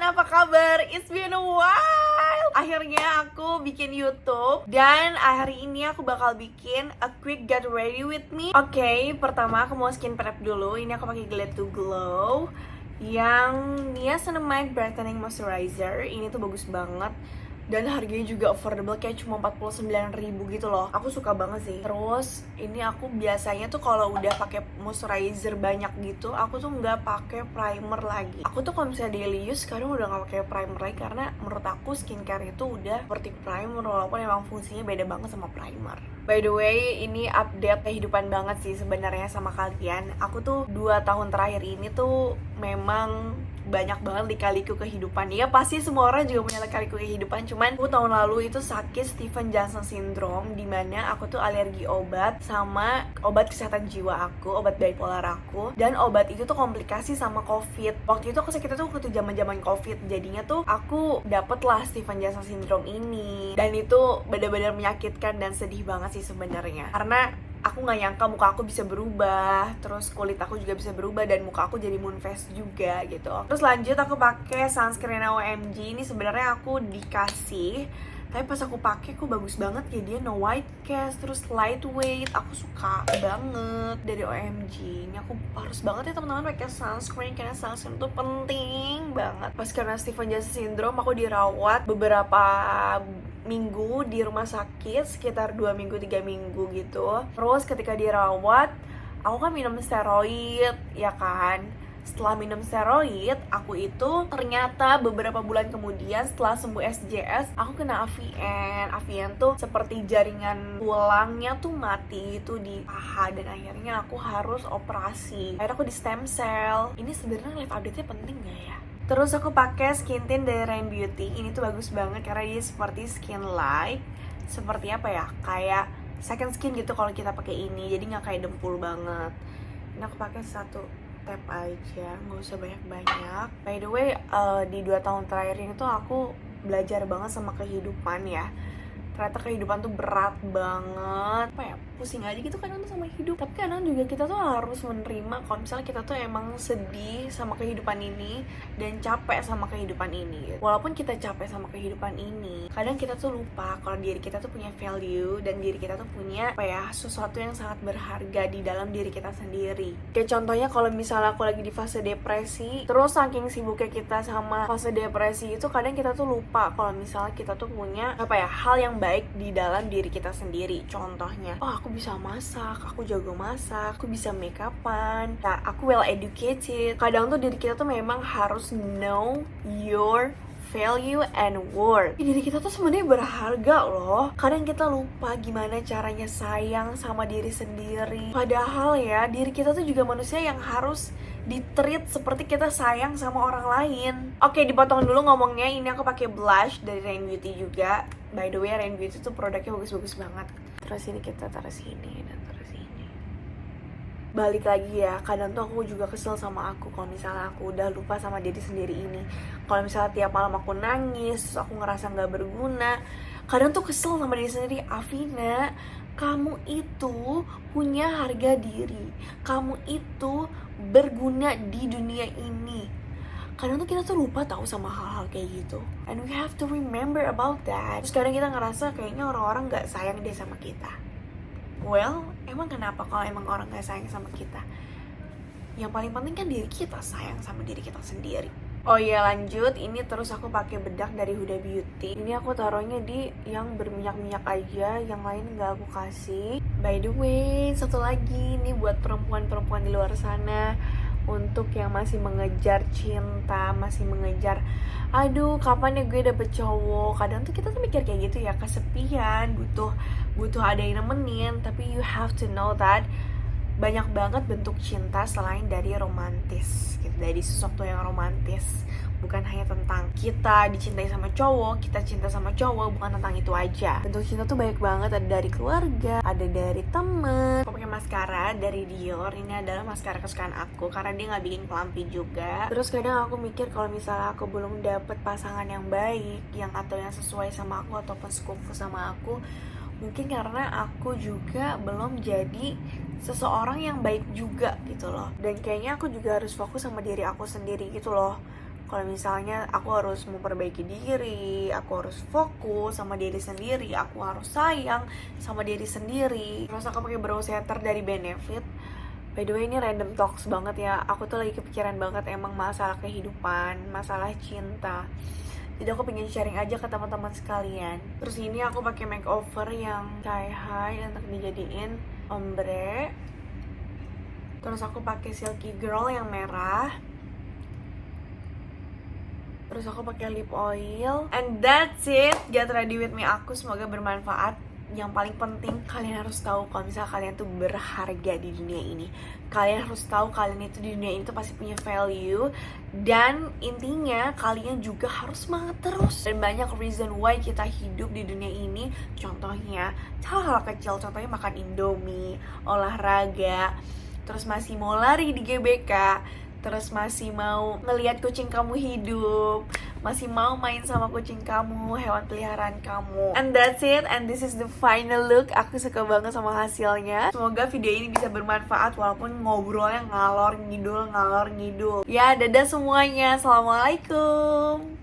apa kabar? It's been a while. Akhirnya aku bikin YouTube dan hari ini aku bakal bikin a quick get ready with me. Oke, pertama aku mau skin prep dulu. Ini aku pakai Glade to Glow yang Niacinamide Brightening Moisturizer. Ini tuh bagus banget. Dan harganya juga affordable, kayak cuma 49.000 gitu loh. Aku suka banget sih. Terus ini aku biasanya tuh kalau udah pakai moisturizer banyak gitu, aku tuh nggak pakai primer lagi. Aku tuh kalau misalnya daily use sekarang udah nggak pakai primer lagi karena menurut aku skincare itu udah seperti primer walaupun emang fungsinya beda banget sama primer. By the way, ini update kehidupan banget sih sebenarnya sama kalian. Aku tuh 2 tahun terakhir ini tuh memang banyak banget lika-liku kehidupan. Ya pasti semua orang juga punya lika-liku kehidupan. Cuman aku tahun lalu itu sakit Stevens-Johnson syndrome, dimana aku tuh alergi obat sama obat kesehatan jiwa aku, obat bipolar aku. Dan obat itu tuh komplikasi sama COVID. Waktu itu aku sakitnya tuh waktu zaman-zaman COVID. Jadinya tuh aku dapet lah Stevens-Johnson syndrome ini. Dan itu benar-benar menyakitkan dan sedih banget sih sebenarnya. Karena aku nggak nyangka muka aku bisa berubah, terus kulit aku juga bisa berubah dan muka aku jadi moon face juga gitu. Terus lanjut aku pakai sunscreen OMG. Ini sebenarnya aku dikasih, tapi pas aku pakai kok bagus banget ya, dia no white cast, terus lightweight. Aku suka banget dari OMG. Ini aku harus banget ya teman-teman pakai sunscreen karena sunscreen itu penting banget. Pas karena Stevens-Johnson syndrome aku dirawat beberapa minggu di rumah sakit, sekitar 2 minggu 3 minggu gitu. Terus ketika dirawat aku kan minum steroid ya kan. Setelah minum steroid, aku itu ternyata beberapa bulan kemudian setelah sembuh SJS, aku kena AVN. AVN tuh seperti jaringan tulangnya tuh mati itu di paha dan akhirnya aku harus operasi. Akhirnya aku di stem cell. Ini sebenarnya live update-nya penting gak ya? Terus aku pakai skin tint dari Rain Beauty. Ini tuh bagus banget karena dia seperti skin light. Seperti apa ya? Kayak second skin gitu kalau kita pakai ini. Jadi nggak kayak dempul banget. Ini aku pakai satu tap aja, nggak usah banyak-banyak. By the way, di 2 tahun terakhir ini tuh aku belajar banget sama kehidupan ya. Ternyata kehidupan tuh berat banget. Apa ya, pusing aja gitu kadang tuh sama hidup. Tapi kadang juga kita tuh harus menerima kalau misalnya kita tuh emang sedih sama kehidupan ini dan capek sama kehidupan ini. Walaupun kita capek sama kehidupan ini, kadang kita tuh lupa kalau diri kita tuh punya value dan diri kita tuh punya apa ya, sesuatu yang sangat berharga di dalam diri kita sendiri. Kayak contohnya kalau misalnya aku lagi di fase depresi, terus saking sibuknya kita sama fase depresi itu kadang kita tuh lupa kalau misalnya kita tuh punya apa ya, hal yang baik di dalam diri kita sendiri. Contohnya, oh aku bisa masak, aku jago masak, aku bisa make upan, ya, aku well educated. Kadang tuh diri kita tuh memang harus know your value and worth. Diri kita tuh sebenarnya berharga loh. Kadang kita lupa gimana caranya sayang sama diri sendiri. Padahal ya, diri kita tuh juga manusia yang harus di-treat seperti kita sayang sama orang lain. Oke, dipotong dulu ngomongnya. Ini aku pakai blush dari Rain Beauty juga. By the way, Rain Beauty tuh produknya bagus-bagus banget. Terus ini kita taruh sini dan taruh sini. Balik lagi ya, kadang tuh aku juga kesel sama aku kalau misalnya aku udah lupa sama diri sendiri ini. Kalau misalnya tiap malam aku nangis, aku ngerasa gak berguna. Kadang tuh kesel sama diri sendiri. Afina, kamu itu punya harga diri. Kamu itu berguna di dunia ini. Kadang tuh kita tuh lupa tahu sama hal-hal kayak gitu. And we have to remember about that. Terus kadang kita ngerasa kayaknya orang-orang gak sayang deh sama kita. Well, emang kenapa kalau emang orang gak sayang sama kita? Yang paling penting kan diri kita sayang sama diri kita sendiri. Oh iya, lanjut. Ini terus aku pakai bedak dari Huda Beauty. Ini aku taruhnya di yang berminyak-minyak aja, yang lain nggak aku kasih. By the way, satu lagi ini buat perempuan-perempuan di luar sana, untuk yang masih mengejar cinta, masih mengejar, aduh kapan ya gue dapet cowok. Kadang tuh kita tuh mikir kayak gitu ya, kesepian, butuh ada yang nemenin. Tapi you have to know that banyak banget bentuk cinta selain dari romantis gitu, dari sesuatu yang romantis. Bukan hanya tentang kita dicintai sama cowok, kita cinta sama cowok, bukan tentang itu aja. Bentuk cinta tuh banyak banget, ada dari keluarga, ada dari temen. Aku pakai maskara dari Dior. Ini adalah maskara kesukaan aku karena dia gak bikin kelampi juga. Terus kadang aku mikir kalau misalnya aku belum dapet pasangan yang baik, yang atau yang sesuai sama aku ataupun sekufu sama aku, mungkin karena aku juga belum jadi seseorang yang baik juga gitu loh. Dan kayaknya aku juga harus fokus sama diri aku sendiri gitu loh. Kalau misalnya aku harus memperbaiki diri, aku harus fokus sama diri sendiri, aku harus sayang sama diri sendiri. Terus aku pakai brow setter dari Benefit. By the way, ini random talks banget ya. Aku tuh lagi kepikiran banget emang masalah kehidupan, masalah cinta. Jadi aku pengen sharing aja ke teman-teman sekalian. Terus ini aku pakai makeover yang sky high untuk dijadiin ombre. Terus aku pakai Silky Girl yang merah. Terus aku pakai lip oil. And that's it. Get ready with me aku. Semoga bermanfaat. Yang paling penting kalian harus tahu kalau misalnya kalian tuh berharga di dunia ini. Kalian harus tahu kalian itu di dunia ini tuh pasti punya value. Dan intinya kalian juga harus semangat terus. Dan banyak reason why kita hidup di dunia ini. Contohnya hal-hal kecil. Contohnya makan Indomie, olahraga, terus masih mau lari di GBK, terus masih mau ngelihat kucing kamu hidup, masih mau main sama kucing kamu, hewan peliharaan kamu. And that's it, and this is the final look. Aku suka banget sama hasilnya. Semoga video ini bisa bermanfaat walaupun ngobrolnya ngalor ngidul. Ya, dadah semuanya. Assalamualaikum.